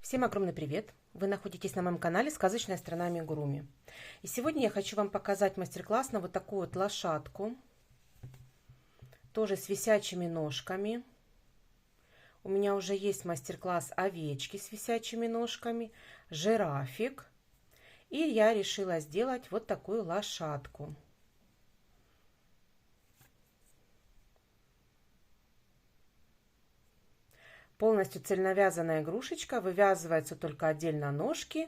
Всем огромный привет! Вы находитесь на моем канале «Сказочная страна Амигуруми». И сегодня я хочу вам показать мастер-класс на вот такую вот лошадку. Тоже с висячими ножками. У меня уже есть мастер-класс овечки с висячими ножками, жирафик. И я решила сделать вот такую лошадку. Полностью цельновязанная игрушечка, вывязывается только отдельно ножки,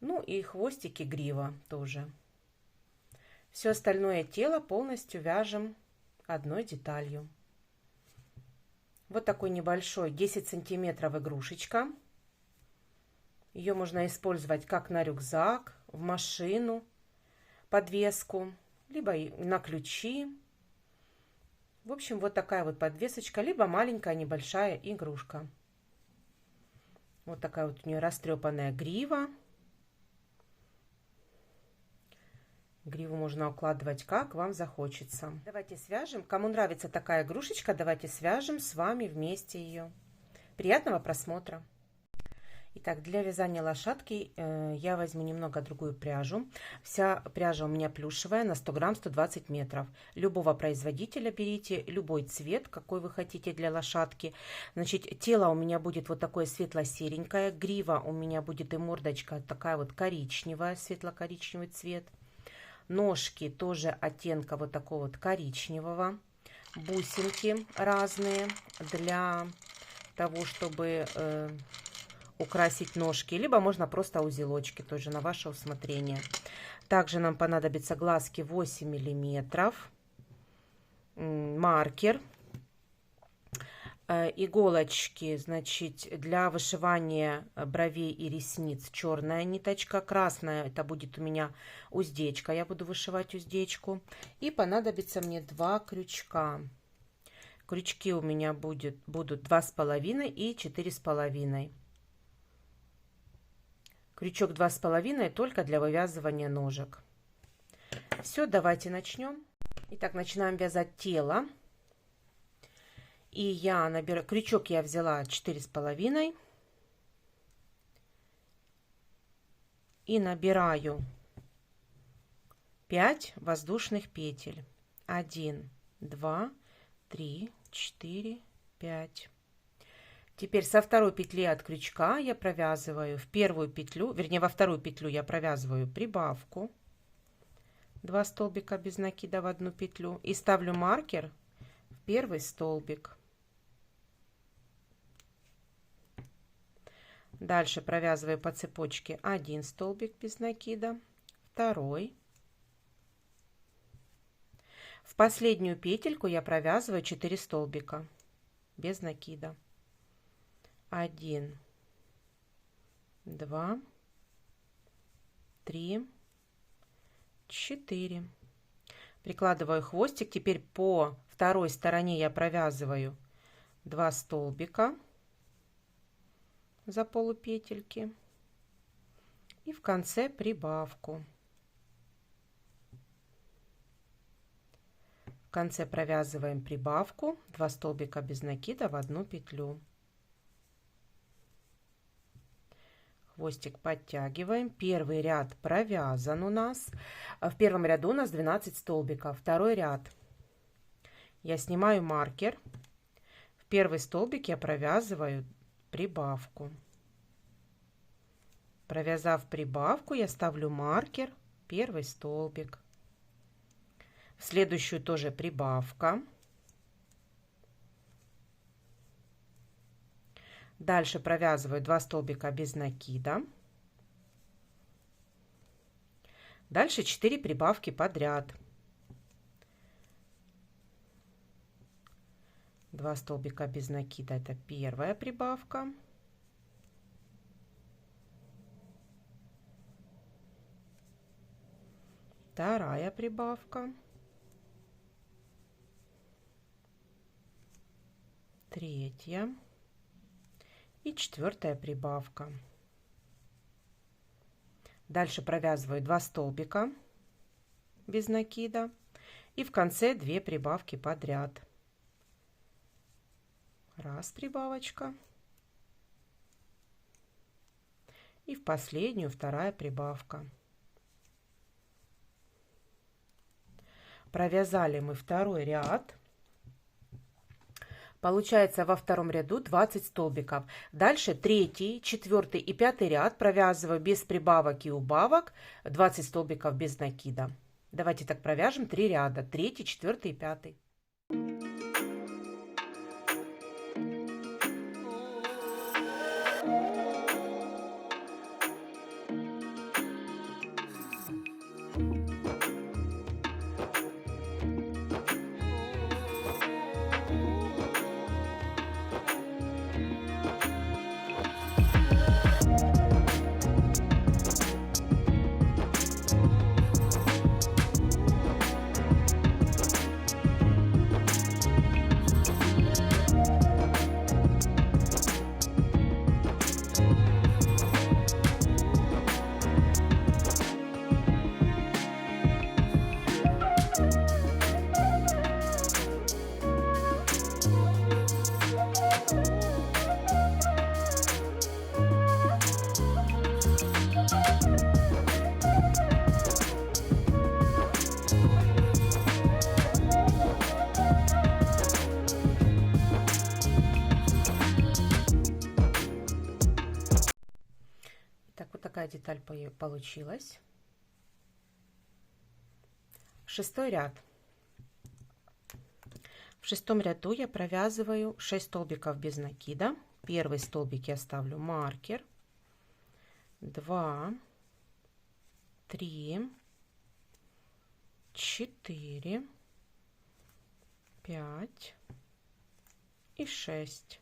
ну и хвостики, грива тоже. Все остальное тело полностью вяжем одной деталью. Вот такой небольшой 10 сантиметров игрушечка. Ее можно использовать как на рюкзак, в машину, подвеску, либо на ключи. В общем, вот такая вот подвесочка, либо маленькая небольшая игрушка. Вот такая вот у нее растрепанная грива. Гриву можно укладывать как вам захочется. Давайте свяжем. Кому нравится такая игрушечка, давайте свяжем с вами вместе ее. Приятного просмотра! Итак, для вязания лошадки я возьму немного другую пряжу. Вся пряжа у меня плюшевая, на 100 грамм 120 метров. Любого производителя берите, любой цвет, какой вы хотите для лошадки. Значит, тело у меня будет вот такое светло-серенькое, грива у меня будет и мордочка такая вот коричневая, светло-коричневый цвет. Ножки тоже оттенка вот такого вот коричневого. Бусинки разные для того, чтобы украсить ножки, либо можно просто узелочки, тоже на ваше усмотрение. Также нам понадобятся глазки 8 миллиметров, маркер, иголочки, значит, для вышивания бровей и ресниц черная ниточка, красная это будет у меня уздечка, я буду вышивать уздечку, и понадобится мне 2 крючка. Крючки у меня будут 2,5 и 4,5. Крючок 2,5 только для вывязывания ножек. Все, давайте начнем. Итак, начинаем вязать тело. И я набираю, крючок я взяла 4,5. И набираю 5 воздушных петель. 1, 2, 3, 4, 5. Теперь со второй петли от крючка я провязываю в первую петлю, вернее во вторую петлю я провязываю прибавку, 2 столбика без накида в одну петлю, и ставлю маркер в первый столбик. Дальше провязываю по цепочке 1 столбик без накида, второй. В последнюю петельку я провязываю 4 столбика без накида. 1, 2, 3, 4. Прикладываю хвостик. Теперь по второй стороне я провязываю 2 столбика за полупетельки. И в конце прибавку. В конце провязываем прибавку, 2 столбика без накида в одну петлю. Хвостик подтягиваем. Первый ряд провязан у нас. В первом ряду у нас 12 столбиков. Второй ряд. Я снимаю маркер. В первый столбик я провязываю прибавку. Провязав прибавку, я ставлю маркер, первый столбик. В следующую тоже прибавка. Дальше провязываю 2 столбика без накида. Дальше 4 прибавки подряд. 2 столбика без накида, это первая прибавка. Вторая прибавка. Третья. И 4-я прибавка. Дальше провязываю 2 столбика без накида. И в конце 2 прибавки подряд. Раз прибавочка. И в последнюю вторая прибавка. Провязали мы второй ряд. Получается во втором ряду 20 столбиков. Дальше третий, четвертый и пятый ряд провязываю без прибавок и убавок, 20 столбиков без накида. Давайте так провяжем 3 ряда, третий, четвертый и пятый. Так, вот такая деталь получилась. Шестой ряд. В шестом ряду я провязываю 6 столбиков без накида. Первый столбик я ставлю маркер. 2, 3, 4, 5 и 6.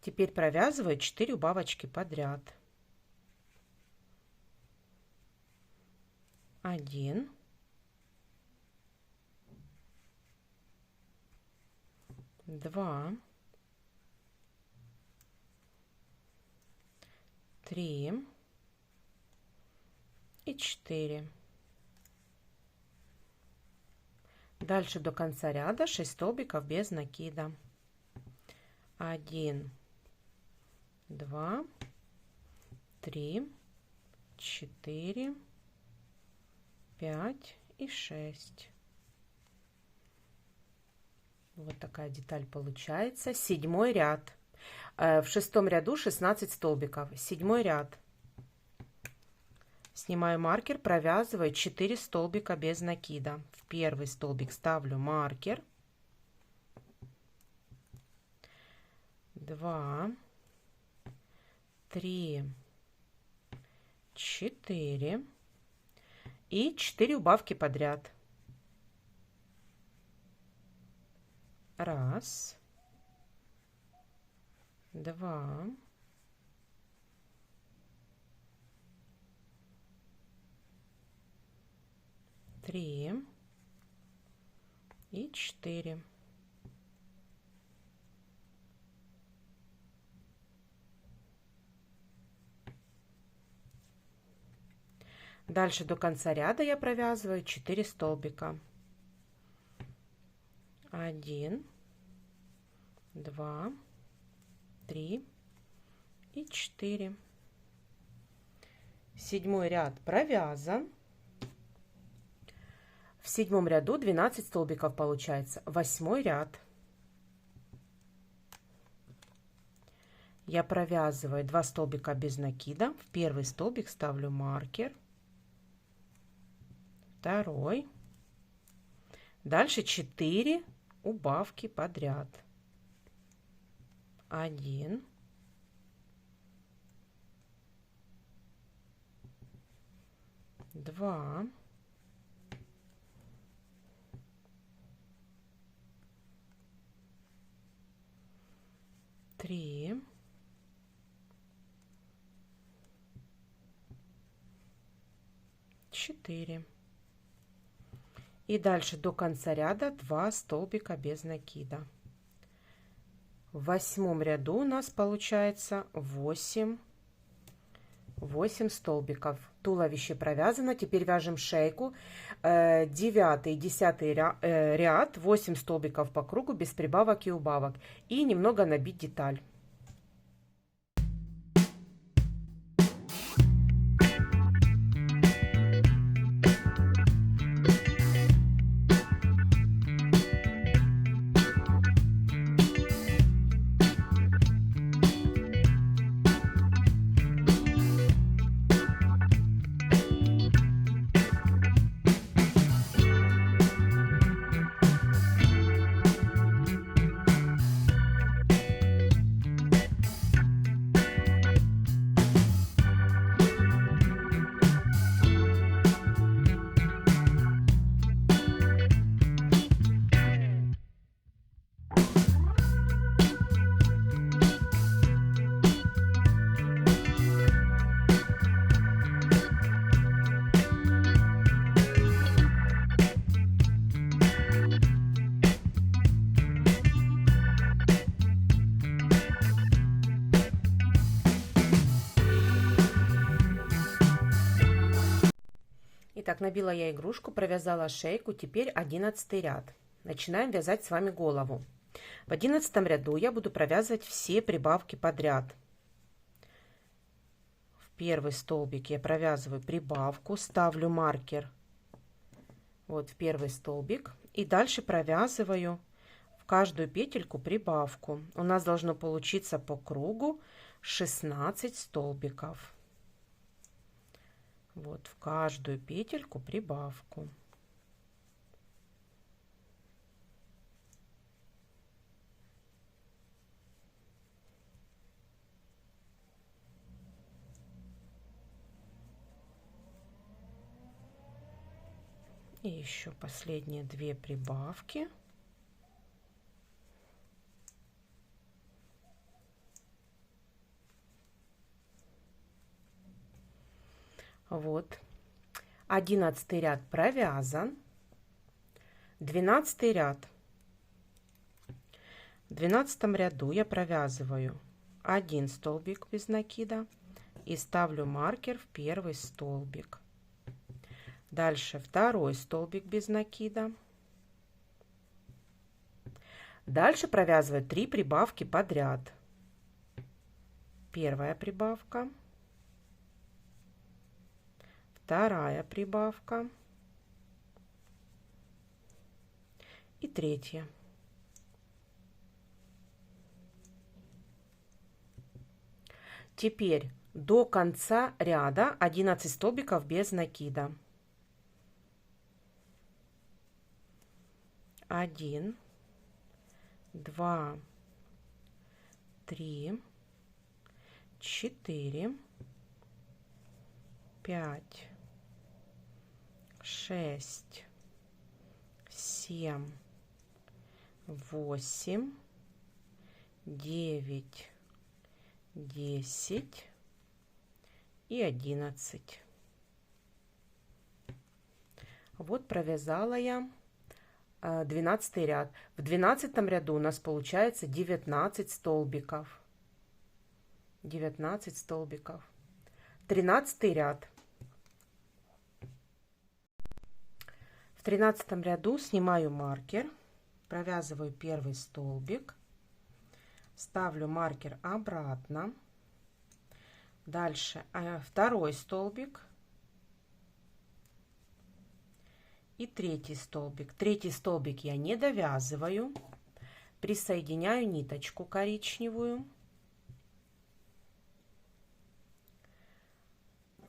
Теперь провязываю 4 убавочки подряд. 1, 2, 3 и 4. Дальше до конца ряда 6 столбиков без накида. 1, 2, 3, 4, 5 и 6. Вот такая деталь получается. Седьмой ряд. В шестом ряду 16 столбиков. Седьмой ряд. Снимаю маркер, провязываю 4 столбика без накида. В первый столбик ставлю маркер. 2, 3, 4 и 4 убавки подряд. 1, 2, 3 и 4. Дальше до конца ряда я провязываю 4 столбика. 1, 2, 3 и 4. Седьмой ряд провязан. В седьмом ряду 12 столбиков получается. Восьмой ряд. Я провязываю 2 столбика без накида. В первый столбик ставлю маркер. Второй. Дальше 4 убавки подряд. 1, 2, 3, 4. И дальше до конца ряда 2 столбика без накида. В восьмом ряду у нас получается 8 столбиков. Туловище провязано. Теперь вяжем шейку. 9 и 10 ряд, 8 столбиков по кругу без прибавок и убавок. И немного набить деталь. Итак, набила я игрушку, провязала шейку, теперь 11 ряд. Начинаем вязать с вами голову. В 11 ряду я буду провязывать все прибавки подряд. В первый столбик я провязываю прибавку, ставлю маркер вот в первый столбик и дальше провязываю в каждую петельку прибавку. У нас должно получиться по кругу 16 столбиков. Вот в каждую петельку прибавку. И еще последние 2 прибавки. Вот. 11 ряд провязан. 12 ряд. В 12 ряду я провязываю 1 столбик без накида и ставлю маркер в первый столбик. Дальше второй столбик без накида. Дальше провязываю 3 прибавки подряд. Первая прибавка, вторая прибавка и третья. Теперь до конца ряда 11 столбиков без накида. 1, 2, 3, 4, 5, 6, 7, 8, 9, 10 и 11. Вот провязала я 12 ряд. В 12 ряду у нас получается 19 столбиков. 19 столбиков. 13 ряд. В 13 ряду снимаю маркер, провязываю первый столбик, ставлю маркер обратно. Дальше второй столбик и третий столбик. Третий столбик я не довязываю, присоединяю ниточку коричневую.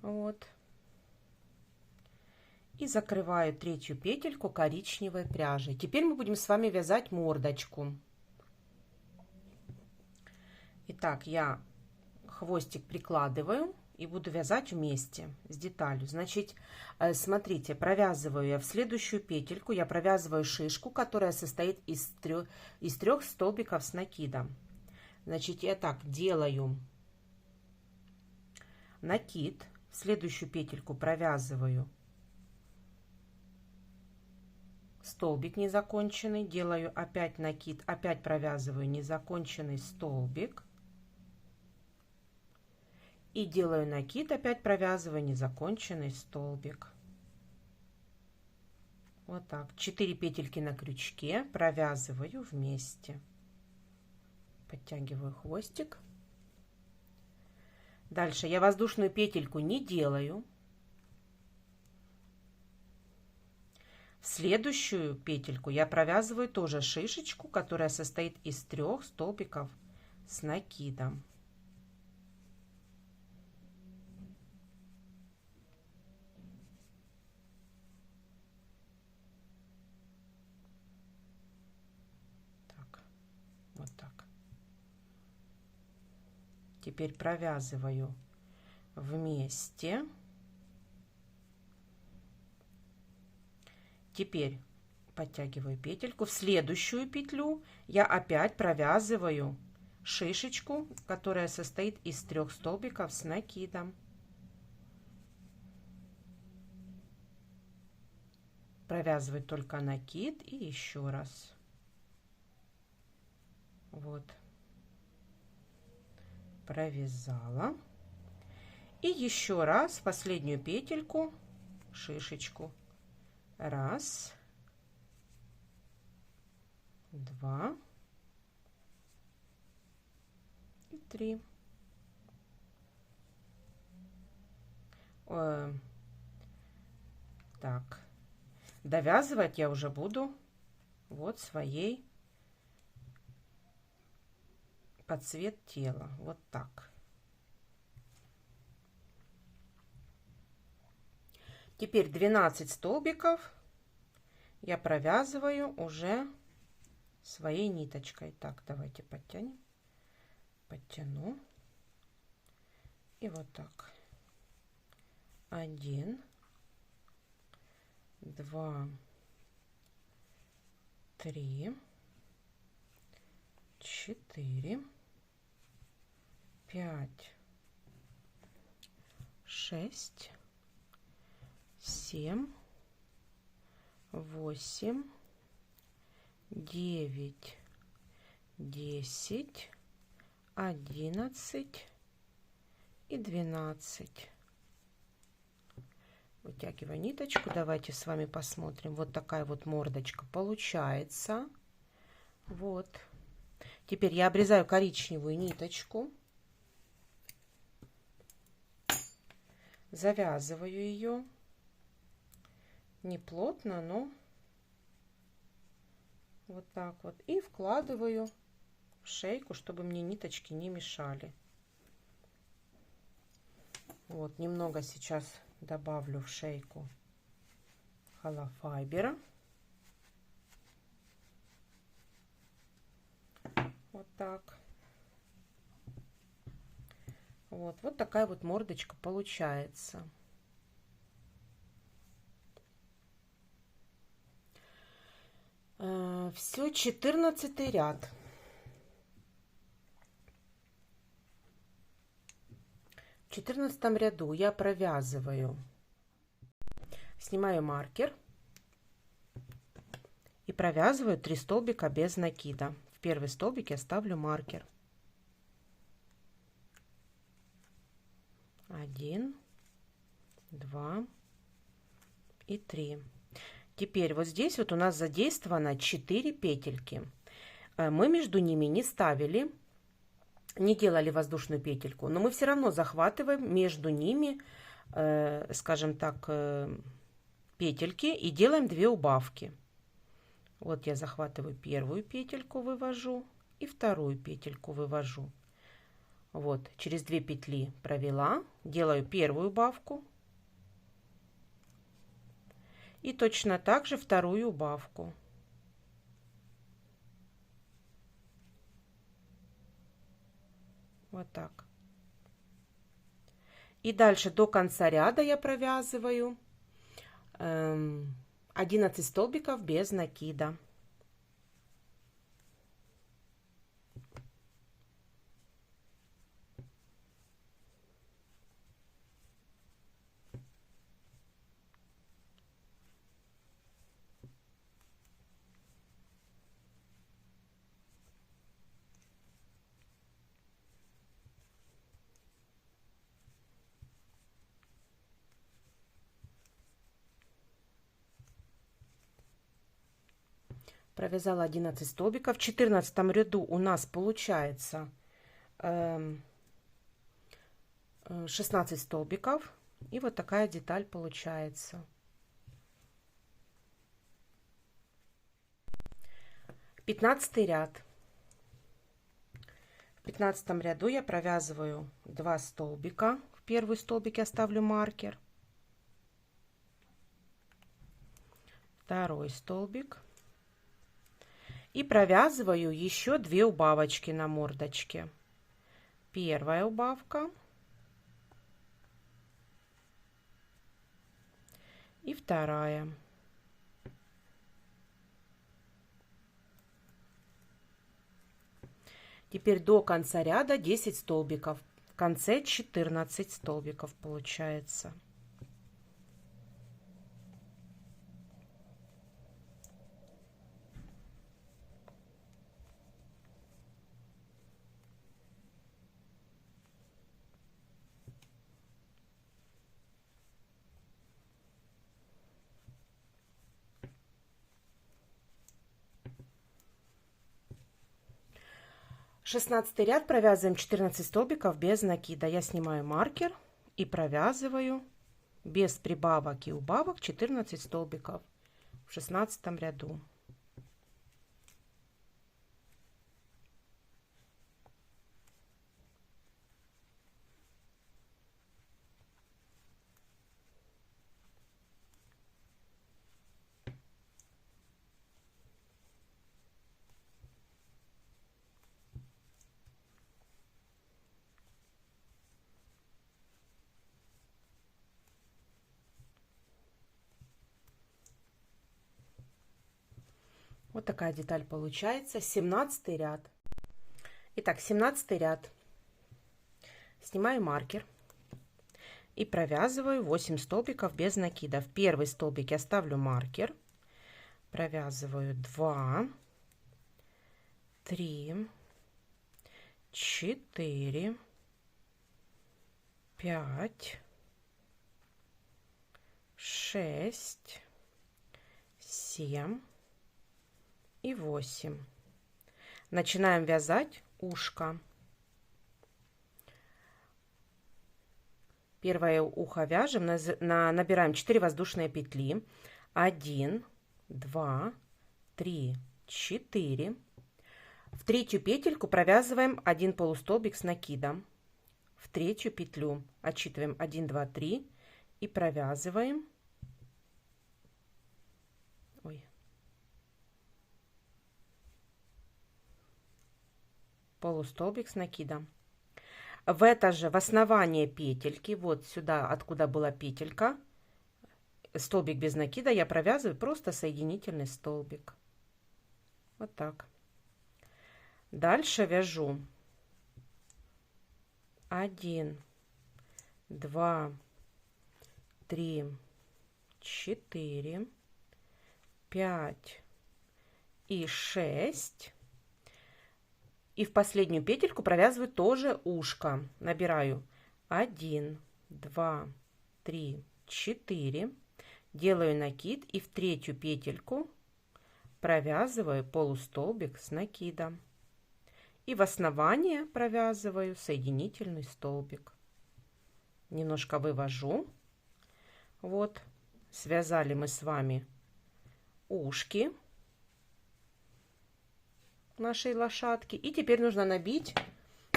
Вот. И закрываю третью петельку коричневой пряжей. Теперь мы будем с вами вязать мордочку. Итак, я хвостик прикладываю и буду вязать вместе с деталью. Значит, смотрите, провязываю я в следующую петельку, я провязываю шишку, которая состоит из трех столбиков с накидом. Значит, я так делаю накид, в следующую петельку провязываю столбик незаконченный, делаю опять накид, опять провязываю незаконченный столбик и делаю накид, опять провязываю незаконченный столбик. Вот так, 4 петельки на крючке, провязываю вместе, подтягиваю хвостик. Дальше я воздушную петельку не делаю. В следующую петельку я провязываю тоже шишечку, которая состоит из 3 столбиков с накидом. Так, вот так. Теперь провязываю вместе. Теперь подтягиваю петельку. В следующую петлю я опять провязываю шишечку, которая состоит из 3 столбиков с накидом. Провязывать только накид и еще раз. Вот. Провязала. И еще раз последнюю петельку шишечку. Раз, два и три. Так, довязывать я уже буду вот своей под цвет тела. Вот так. Теперь 12 столбиков я провязываю уже своей ниточкой. Так, давайте подтянем. Подтяну. И вот так. 1, 2, 3, 4, 5, 6, 7, 8, 9, 10, 11 и 12. Вытягиваю ниточку. Давайте с вами посмотрим. Вот такая вот мордочка получается. Вот. Теперь я обрезаю коричневую ниточку. Завязываю ее. Не плотно, но вот так вот. И вкладываю в шейку, чтобы мне ниточки не мешали. Вот, немного сейчас добавлю в шейку холофайбера. Вот так. Вот такая вот мордочка получается. Все, 14 ряд. В 14 ряду я провязываю, снимаю маркер и провязываю 3 столбика без накида. В первый столбик я ставлю маркер. 1, 2 и 3. Теперь вот здесь вот у нас задействовано 4 петельки. Мы между ними не ставили, не делали воздушную петельку, но мы все равно захватываем между ними, скажем так, петельки и делаем 2 убавки. Вот я захватываю первую петельку, вывожу, и вторую петельку вывожу. Вот, через 2 петли провела, делаю первую убавку. И точно так же вторую убавку. Вот так. И дальше до конца ряда я провязываю 11 столбиков без накида. Провязала 11 столбиков. В 14 ряду у нас получается 16 столбиков. И вот такая деталь получается. 15 ряд. В 15 ряду я провязываю 2 столбика. В первый столбик я ставлю маркер. Второй столбик. И провязываю еще 2 убавочки на мордочке. Первая убавка и вторая. Теперь до конца ряда 10 столбиков. В конце 14 столбиков получается. 16 ряд, провязываем 14 столбиков без накида. Я снимаю маркер и провязываю без прибавок и убавок 14 столбиков в 16 ряду. Вот такая деталь получается. 17 ряд. Итак, 17 ряд. Снимаю маркер и провязываю 8 столбиков без накида. В первый столбик я ставлю маркер, провязываю 2, 3, 4, 5, 6, 7 и 8. Начинаем вязать ушко. Первое ухо вяжем, набираем 4 воздушные петли. 1, 2, 3, 4. В третью петельку провязываем 1 полустолбик с накидом. В третью петлю отсчитываем 1, 2, 3 и провязываем полустолбик с накидом. В это же, в основание петельки, вот сюда, откуда была петелька, столбик без накида, я провязываю просто соединительный столбик. Вот так. Дальше вяжу 1, 2, 3, 4, 5 и 6. И в последнюю петельку провязываю тоже ушко. Набираю 1, 2, 3, 4. Делаю накид и в третью петельку провязываю полустолбик с накидом. И в основание провязываю соединительный столбик. Немножко вывожу. Вот, связали мы с вами ушки нашей лошадки. И теперь нужно набить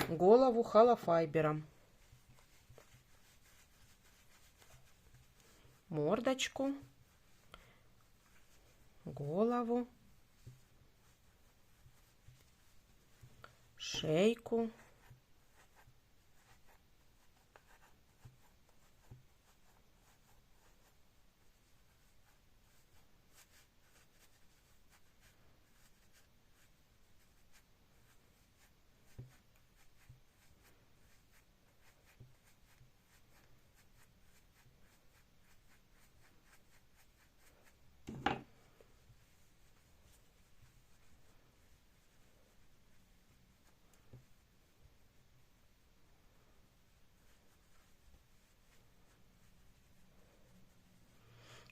голову холофайбером. Мордочку, голову, шейку.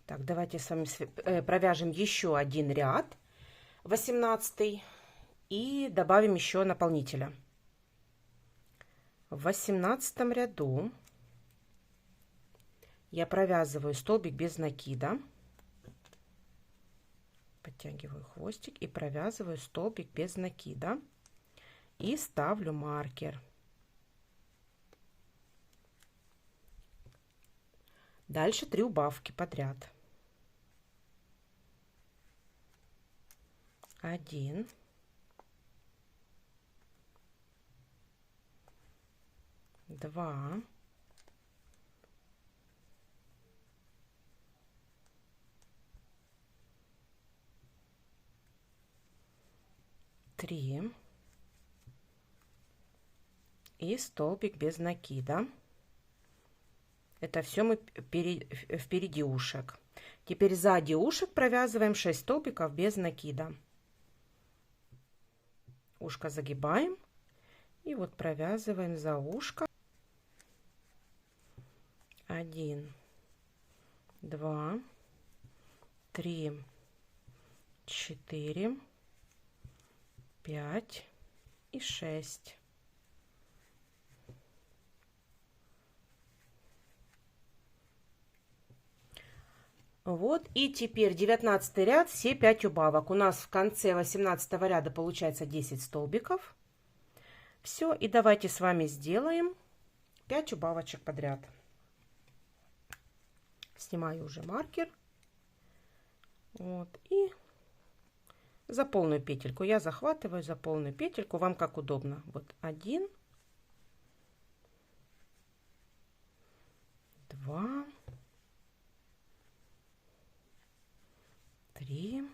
Так, давайте с вами провяжем еще один ряд, 18, и добавим еще наполнителя. В 18 ряду я провязываю столбик без накида, подтягиваю хвостик и провязываю столбик без накида и ставлю маркер. Дальше 3 убавки подряд. 1, 2, 3 и столбик без накида. Это все мы впереди ушек. Теперь сзади ушек провязываем 6 столбиков без накида. Ушко загибаем и вот провязываем за ушко. 1, 2, 3, 4, 5, и 6. Вот, и теперь 19 ряд, все 5 убавок. У нас в конце 18 ряда получается 10 столбиков. Все, и давайте с вами сделаем 5 убавочек подряд. Снимаю уже маркер. Вот, и за полную петельку. Я захватываю за полную петельку, вам как удобно. Вот 1, 2, 3,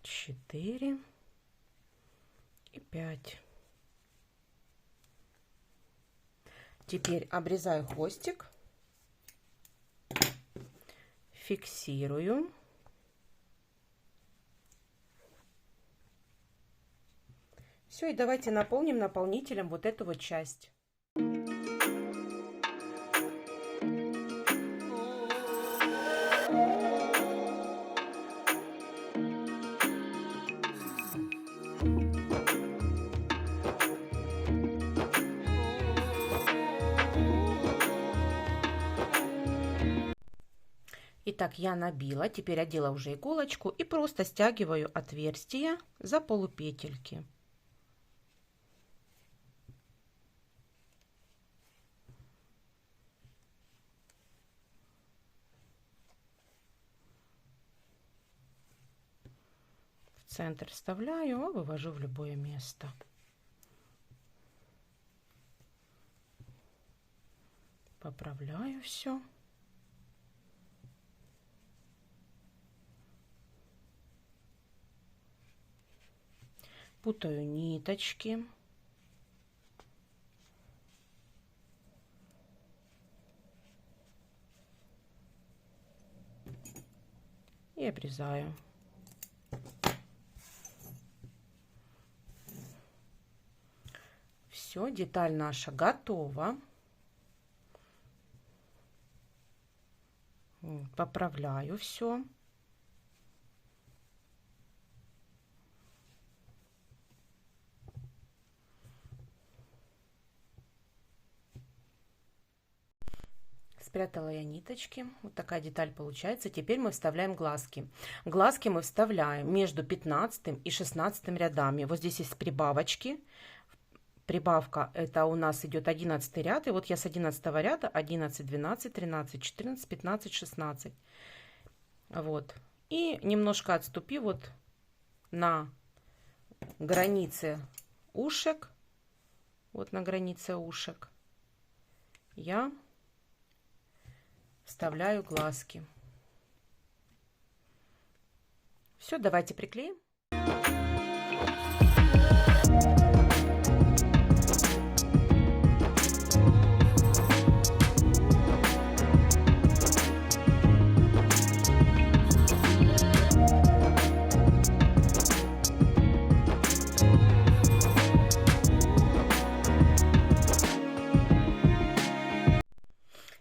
4 и 5. Теперь обрезаю хвостик, фиксирую. Все, и давайте наполним наполнителем вот эту вот часть. Итак, я набила, теперь одела уже иголочку и просто стягиваю отверстие за полупетельки. В центр вставляю, а вывожу в любое место. Поправляю все. Путаю ниточки. И обрезаю. Все, деталь наша готова. Поправляю все. Спрятала я ниточки. Вот такая деталь получается. Теперь мы вставляем глазки. Глазки мы вставляем между 15 и 16 рядами. Вот здесь есть прибавочки. Прибавка это у нас идет 11 ряд. И вот я с 11 ряда 11, 12, 13, 14, 15, 16. Вот. И немножко отступив вот на границе ушек. Вот на границе ушек. Я вставляю глазки. Все, давайте приклеим.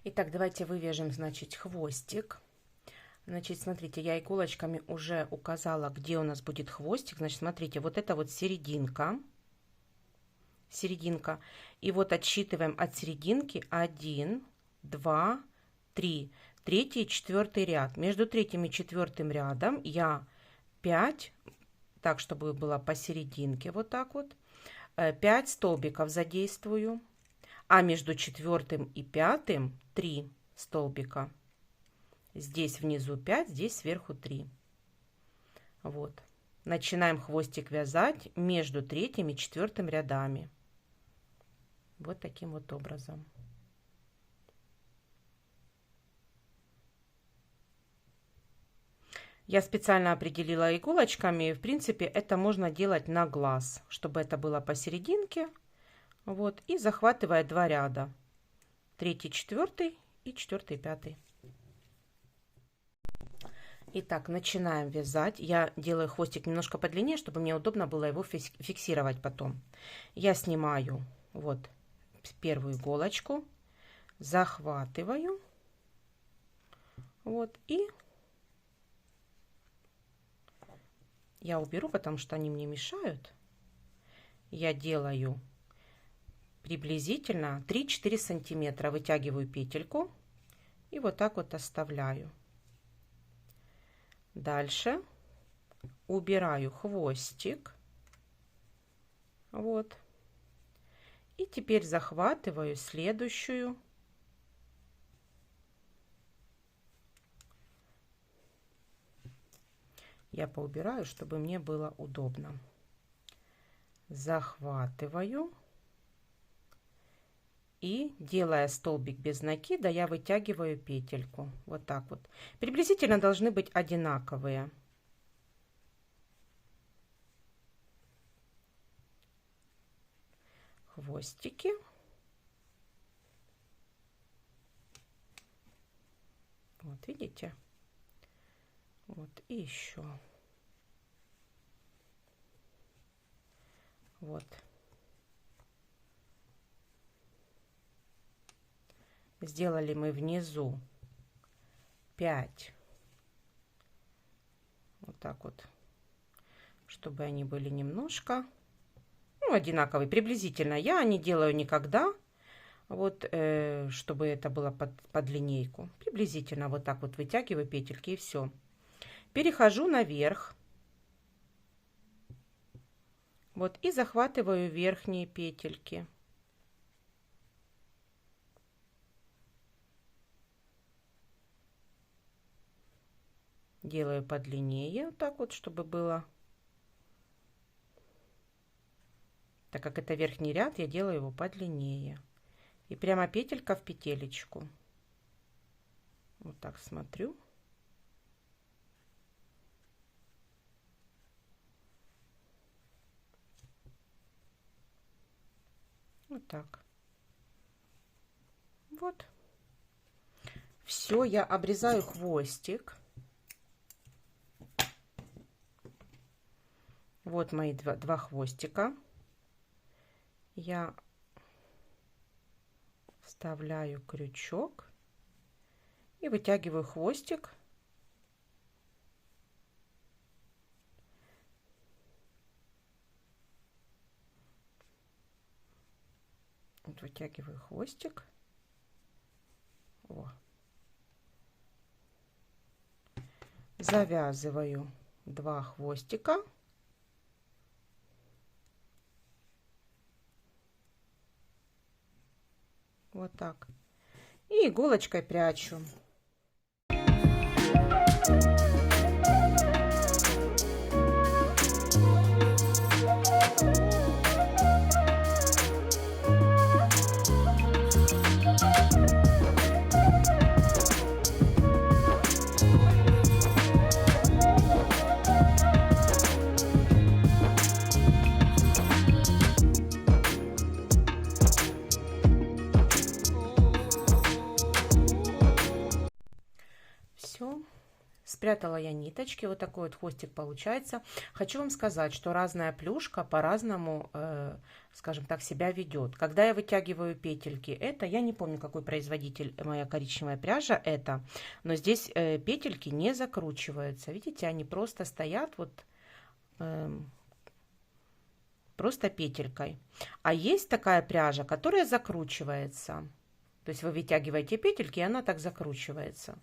Итак, давайте вывяжем, значит, хвостик. Значит, смотрите, я иголочками уже указала, где у нас будет хвостик. Значит, смотрите, вот это вот серединка. Серединка. И вот отсчитываем от серединки 1, 2, 3. Третий и четвертый ряд. Между третьим и четвертым рядом я 5, так, чтобы было посерединке, вот так вот, 5 столбиков задействую. А между четвертым и пятым 3 столбика. Здесь внизу 5, здесь сверху 3. Вот. Начинаем хвостик вязать между третьим и четвертым рядами. Вот таким вот образом. Я специально определила иголочками. В принципе, это можно делать на глаз, чтобы это было посерединке. Вот, и захватывая 2 ряда. 3, 4 и 4, 5. Итак, начинаем вязать. Я делаю хвостик немножко подлиннее, чтобы мне удобно было его фиксировать потом. Я снимаю вот первую иголочку, захватываю. Вот, и я уберу, потому что они мне мешают. Я делаю приблизительно 3-4 сантиметра, вытягиваю петельку и вот так вот оставляю. Дальше убираю хвостик. Вот. И теперь захватываю следующую. Я поубираю, чтобы мне было удобно. Захватываю. И, делая столбик без накида, я вытягиваю петельку. Вот так вот. Приблизительно должны быть одинаковые. Хвостики. Вот, видите? Вот, и еще. Вот. Сделали мы внизу 5. Вот так вот. Чтобы они были немножко, ну, одинаковые, приблизительно. Я не делаю никогда. Вот, чтобы это было под линейку. Приблизительно вот так вот вытягиваю петельки и все. Перехожу наверх. Вот, и захватываю верхние петельки. Делаю подлиннее, вот так вот, чтобы было. Так как это верхний ряд, я делаю его подлиннее. И прямо петелька в петелечку. Вот так смотрю. Вот так. Вот. Все, я обрезаю хвостик. Вот мои два хвостика. Я вставляю крючок и вытягиваю хвостик. Вот вытягиваю хвостик. О. Завязываю 2 хвостика. Вот так. И иголочкой прячу. Все, спрятала я ниточки, вот такой вот хвостик получается. Хочу вам сказать, что разная плюшка по-разному, скажем так, себя ведет. Когда я вытягиваю петельки, это, я не помню, какой производитель, моя коричневая пряжа это, но здесь петельки не закручиваются. Видите, они просто стоят вот просто петелькой. А есть такая пряжа, которая закручивается. То есть вы вытягиваете петельки, и она так закручивается.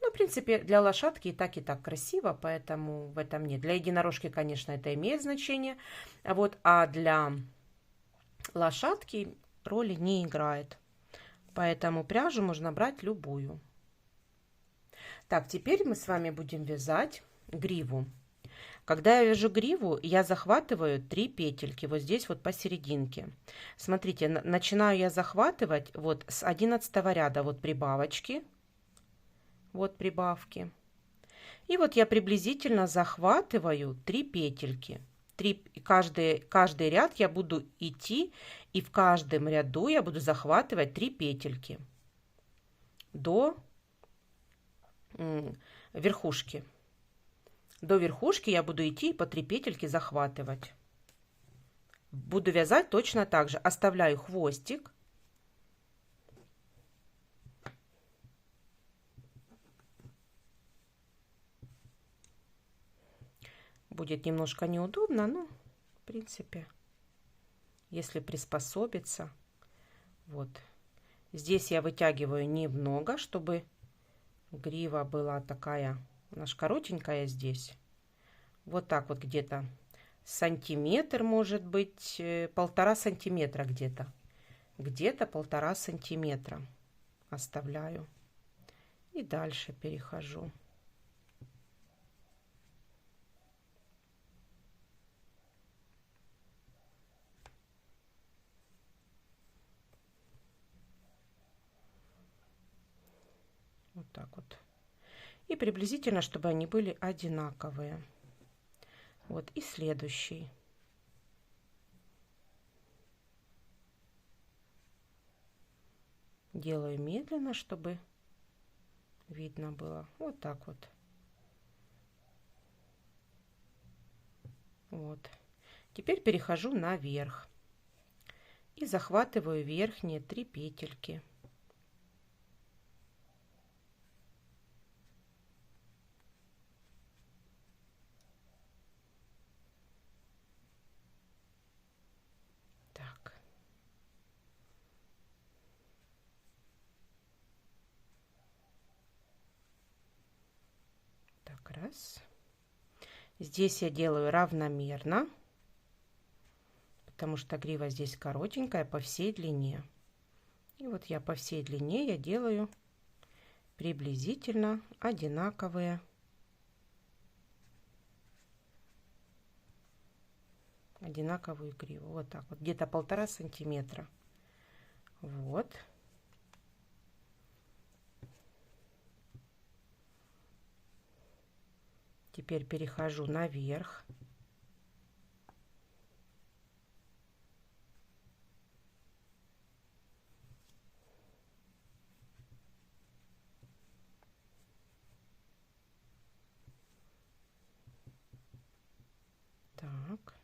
Ну, в принципе, для лошадки и так красиво, поэтому в этом нет. Для единорожки, конечно, это имеет значение, вот, а для лошадки роли не играет. Поэтому пряжу можно брать любую. Так, теперь мы с вами будем вязать гриву. Когда я вяжу гриву, я захватываю 3 петельки вот здесь вот посерединке. Смотрите, начинаю я захватывать вот с 11 ряда вот прибавочки. Вот прибавки. И вот я приблизительно захватываю 3 петельки. Каждый ряд я буду идти, и в каждом ряду я буду захватывать 3 петельки до верхушки. До верхушки я буду идти и по 3 петельки захватывать. Буду вязать точно так же. Оставляю хвостик. будет немножко неудобно, но в принципе, если приспособиться. Вот. Здесь я вытягиваю немного, чтобы грива была такая, она ж коротенькая здесь. Вот так вот где-то сантиметр, может быть, 1,5 сантиметра где-то. Где-то 1,5 сантиметра оставляю. И дальше перехожу. Вот так вот. И приблизительно, чтобы они были одинаковые. Вот, и следующий. Делаю медленно, чтобы видно было. Вот так вот. Вот. Теперь перехожу наверх. И захватываю верхние 3 петельки. Так. Так, раз. Здесь я делаю равномерно, потому что грива здесь коротенькая по всей длине. И вот я по всей длине я делаю приблизительно одинаковую гриву. Вот так вот, где-то 1,5 сантиметра. Вот. Теперь перехожу наверх. Так.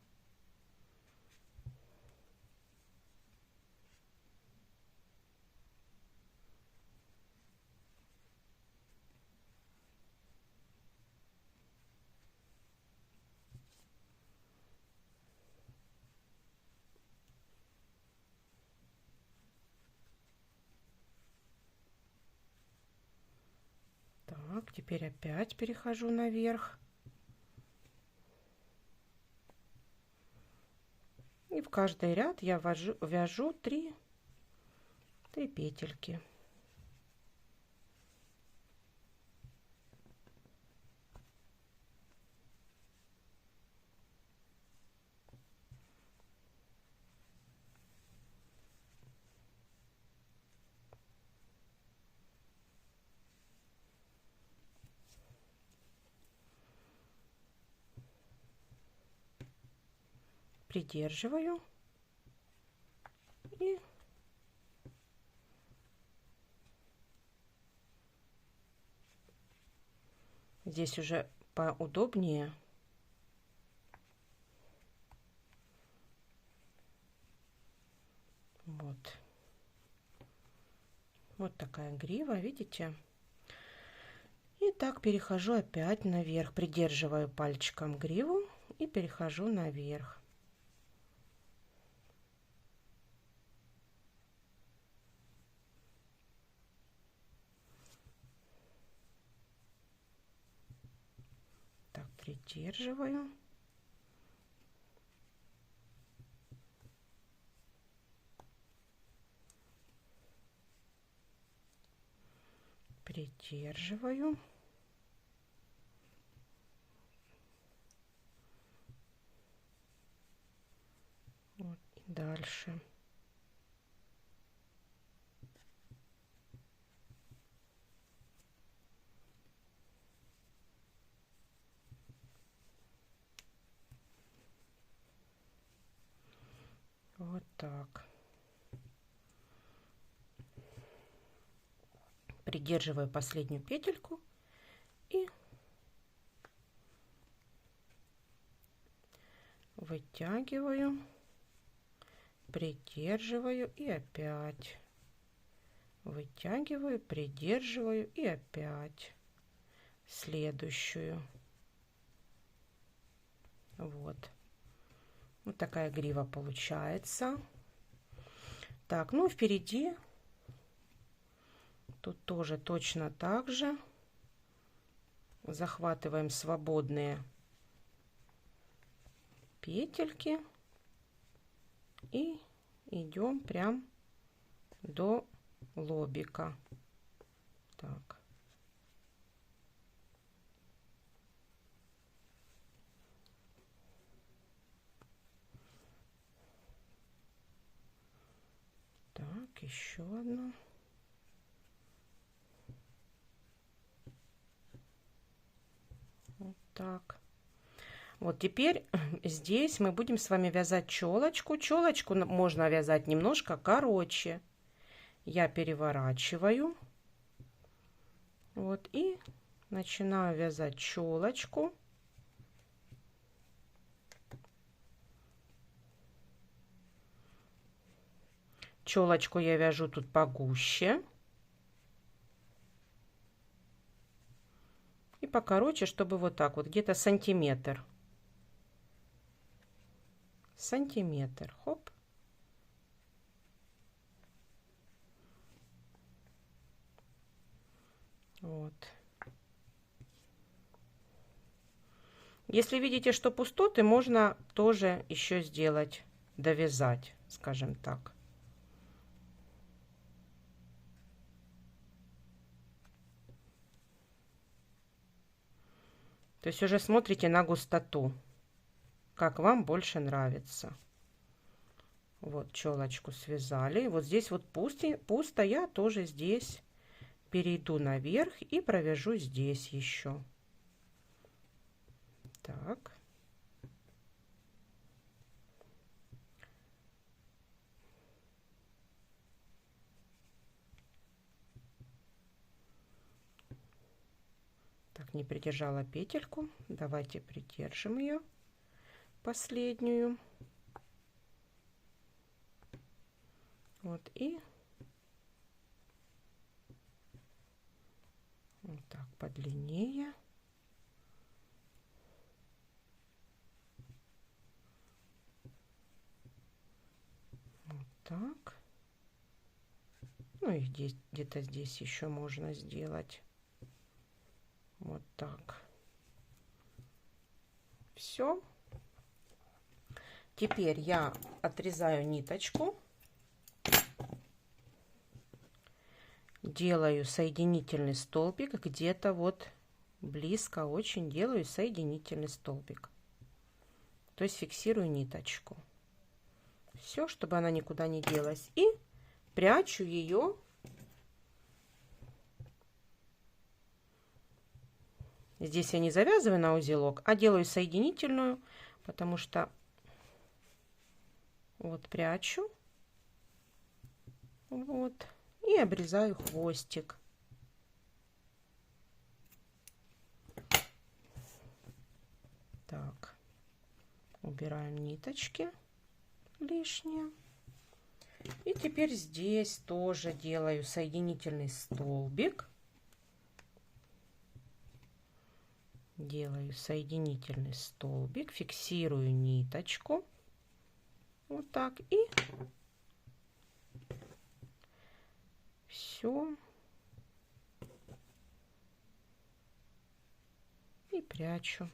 Так, теперь опять перехожу наверх. И в каждый ряд я вяжу 3 петельки. Придерживаю и здесь уже поудобнее. Вот. Вот такая грива, видите? И так перехожу опять наверх, придерживаю пальчиком гриву и перехожу наверх. Так, придерживаю. Придерживаю. Вот, и дальше. Вот так. Придерживаю последнюю петельку и вытягиваю, придерживаю и опять вытягиваю, придерживаю и опять следующую. Вот. Вот такая грива получается. Так, ну впереди тут тоже точно так же. Захватываем свободные петельки и идем прям до лобика. Так. Так, еще одну. Вот так. Вот теперь здесь мы будем с вами вязать челочку. Челочку можно вязать немножко короче. Я переворачиваю. Вот и начинаю вязать челочку. Челочку я вяжу тут погуще. И покороче, чтобы вот так вот, где-то сантиметр. Сантиметр. Хоп. Вот. Если видите, что пустоты, можно тоже еще сделать, довязать, скажем так. То есть уже смотрите на густоту, как вам больше нравится. Вот челочку связали. Вот здесь вот пусто, я тоже здесь перейду наверх и провяжу здесь еще. Так. Так, не придержала петельку. Давайте придержим ее, последнюю. Вот и вот так подлиннее. Вот так. Ну и здесь, где-то здесь еще можно сделать. Вот так. Все. Теперь я отрезаю ниточку. Делаю соединительный столбик. Где-то вот близко очень делаю соединительный столбик. То есть фиксирую ниточку. Все, чтобы она никуда не делась. И прячу ее. Здесь я не завязываю на узелок, а делаю соединительную, потому что вот прячу. Вот. И обрезаю хвостик. Так. Убираем ниточки лишние. И теперь здесь тоже делаю соединительный столбик. Делаю соединительный столбик, фиксирую ниточку. Вот так. И все. И прячу.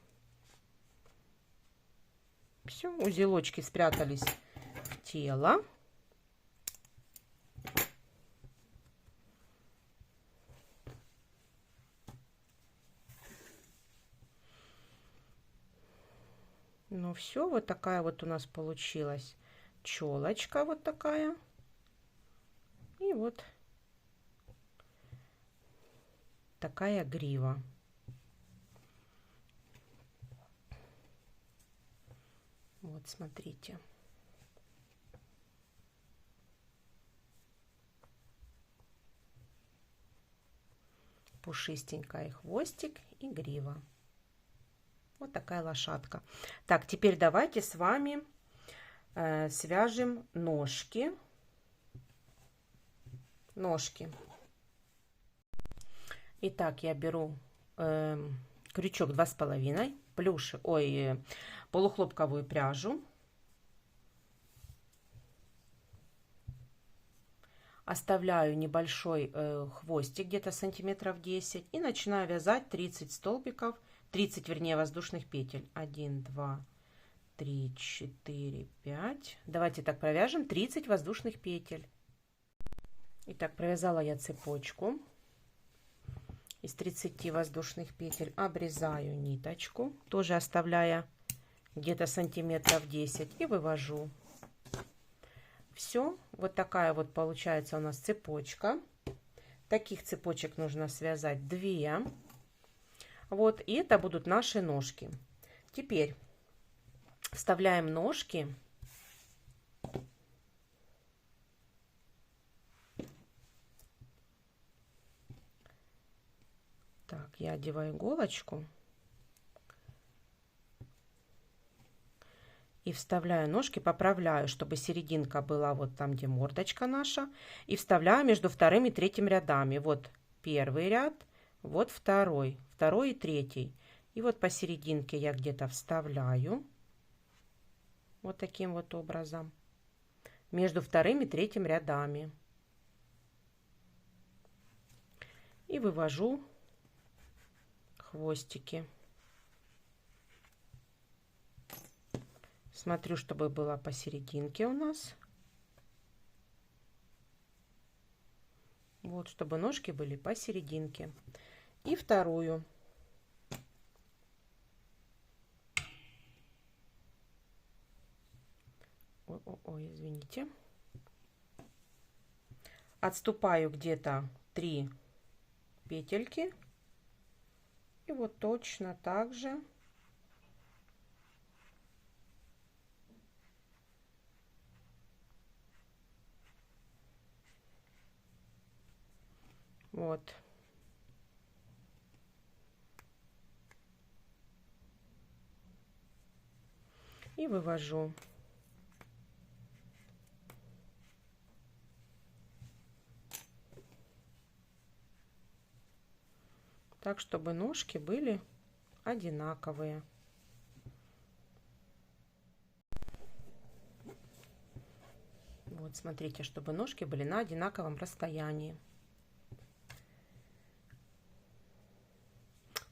Все, узелочки спрятались в тело. Ну все, вот такая вот у нас получилась челочка, вот такая. И вот такая грива. Вот, смотрите. Пушистенькая хвостик и грива. Вот такая лошадка. Так, теперь давайте с вами свяжем ножки. Ножки. Итак, я беру крючок 2,5, полухлопковую пряжу. Оставляю небольшой хвостик, где-то сантиметров 10, и начинаю вязать 30 столбиков, 30, вернее, воздушных петель. 1, 2, 3, 4, 5. Давайте так провяжем 30 воздушных петель. Итак, провязала я цепочку. Из 30 воздушных петель обрезаю ниточку, тоже оставляя где-то сантиметров 10, и вывожу. Все, вот такая вот получается у нас цепочка. Таких цепочек нужно связать 2. Вот, и это будут наши ножки. Теперь вставляем ножки. Так, я одеваю иголочку. И вставляю ножки, поправляю, чтобы серединка была вот там, где мордочка наша. И вставляю между вторым и третьим рядами. Вот первый ряд, вот второй и третий. И вот посерединке я где-то вставляю. Вот таким вот образом. Между вторым и третьим рядами. И вывожу хвостики. Смотрю, чтобы было посерединке у нас. Вот, чтобы ножки были посерединке. И вторую. Ой, извините. Отступаю где-то 3 петельки. И вот точно так же вот. И вывожу. Так, чтобы ножки были одинаковые. Вот, смотрите, чтобы ножки были на одинаковом расстоянии.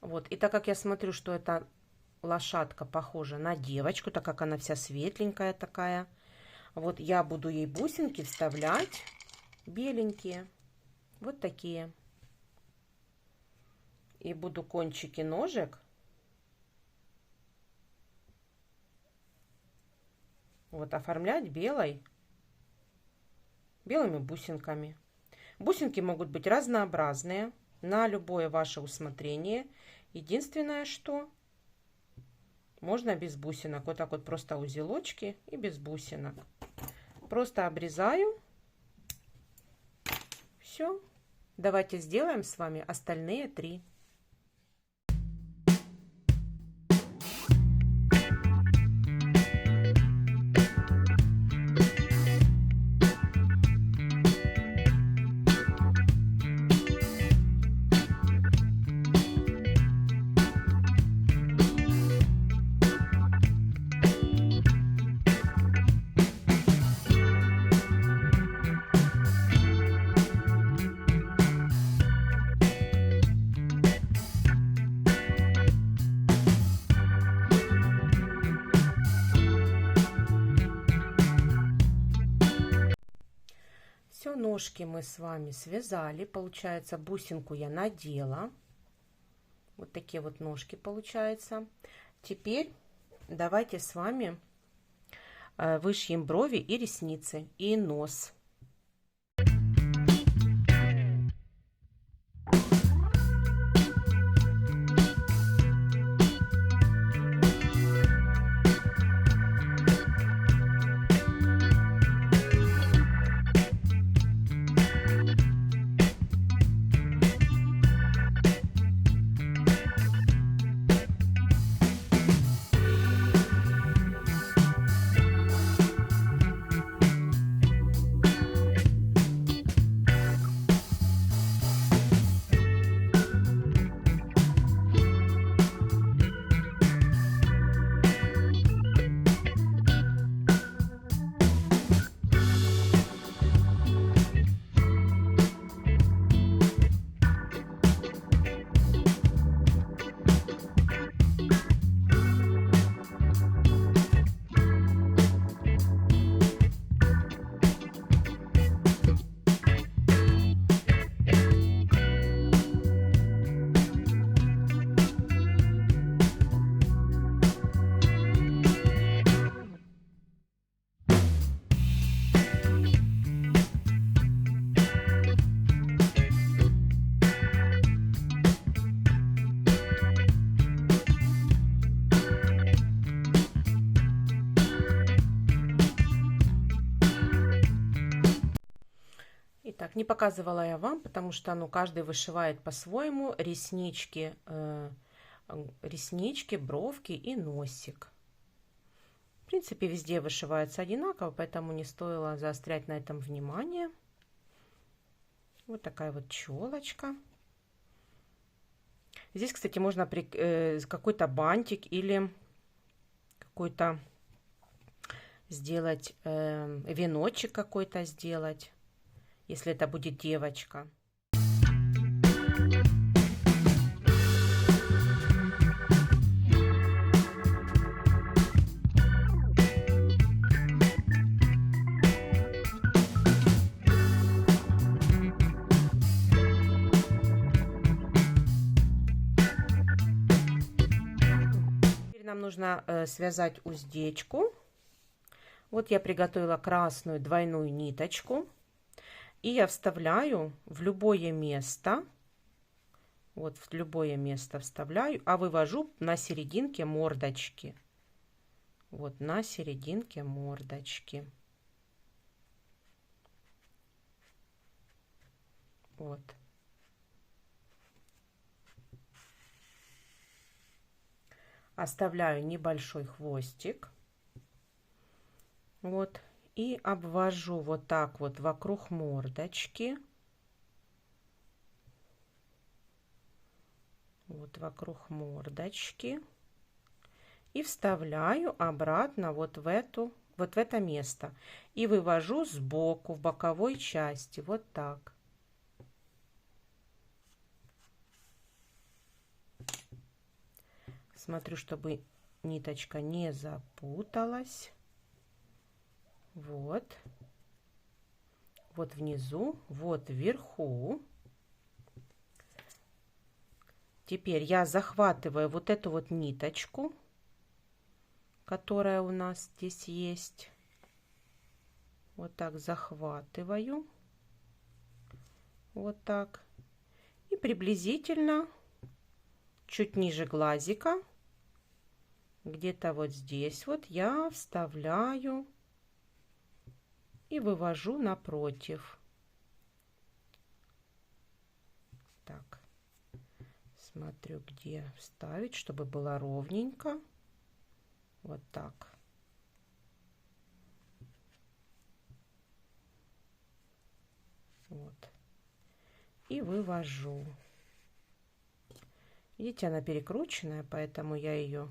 Вот, и так как я смотрю, что эта лошадка похожа на девочку, так как она вся светленькая такая, вот я буду ей бусинки вставлять беленькие, вот такие. И буду кончики ножек вот оформлять белыми бусинками. Бусинки могут быть разнообразные, на любое ваше усмотрение. Единственное, что можно без бусинок. Вот так вот просто узелочки и без бусинок. Просто обрезаю. Все. Давайте сделаем с вами остальные 3. Все, ножки мы с вами связали. Получается, бусинку я надела. Вот такие вот ножки получаются. Теперь давайте с вами вышьем брови и ресницы, и нос. Так, не показывала я вам, потому что, ну, каждый вышивает по-своему реснички, реснички, бровки и носик. В принципе, везде вышивается одинаково, поэтому не стоило заострять на этом внимание. Вот такая вот челочка. Здесь, кстати, можно какой-то бантик или какой-то сделать веночек какой-то сделать, если это будет девочка. Нам нужно связать уздечку. Вот я приготовила красную двойную ниточку. И я вставляю в любое место. Вот в любое место вставляю, а вывожу на серединке мордочки. Вот на серединке мордочки. Вот. Оставляю небольшой хвостик. Вот. И обвожу вот так вот вокруг мордочки. Вот вокруг мордочки. И вставляю обратно вот в это место. И вывожу сбоку, в боковой части. Вот так. Смотрю, чтобы ниточка не запуталась. Вот. Вот внизу, вот вверху. Теперь я захватываю вот эту вот ниточку, которая у нас здесь есть. Вот так захватываю. Вот так. И приблизительно чуть ниже глазика, где-то вот здесь вот я вставляю и вывожу напротив. Так, смотрю, где вставить, чтобы было ровненько. Вот так. Вот. И вывожу. Видите, она перекрученная, поэтому я ее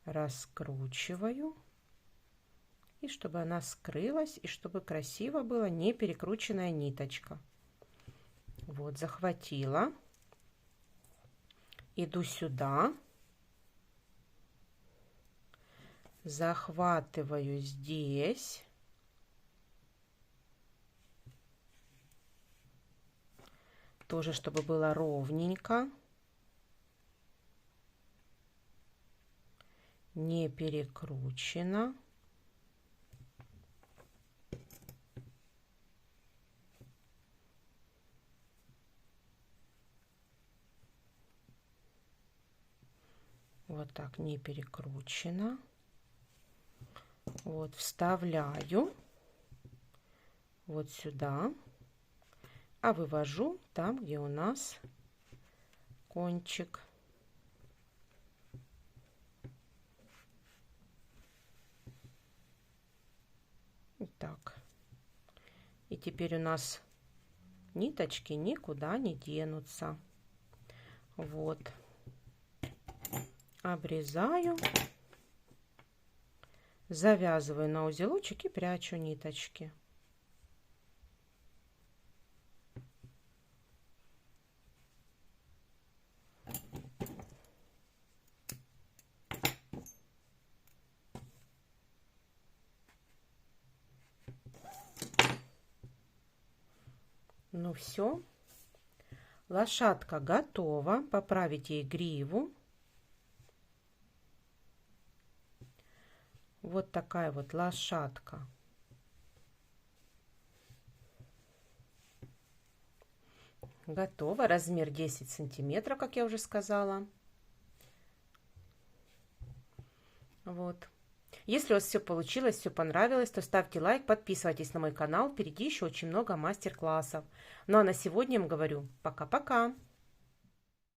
раскручиваю. И чтобы она скрылась, и чтобы красиво было, не перекрученная ниточка. Вот, захватила. Иду сюда. Захватываю здесь. Тоже, чтобы было ровненько. Не перекручено. Вот так, не перекручено. Вот, вставляю вот сюда, а вывожу там, где у нас кончик. Так. И теперь у нас ниточки никуда не денутся. Вот. Обрезаю, завязываю на узелочек и прячу ниточки. Ну все, лошадка готова. Поправить ей гриву. Вот такая вот лошадка. Готово. Размер 10 сантиметров, как я уже сказала. Вот. Если у вас все получилось, все понравилось, то ставьте лайк, подписывайтесь на мой канал. Впереди еще очень много мастер-классов. Ну а на сегодня я вам говорю пока-пока.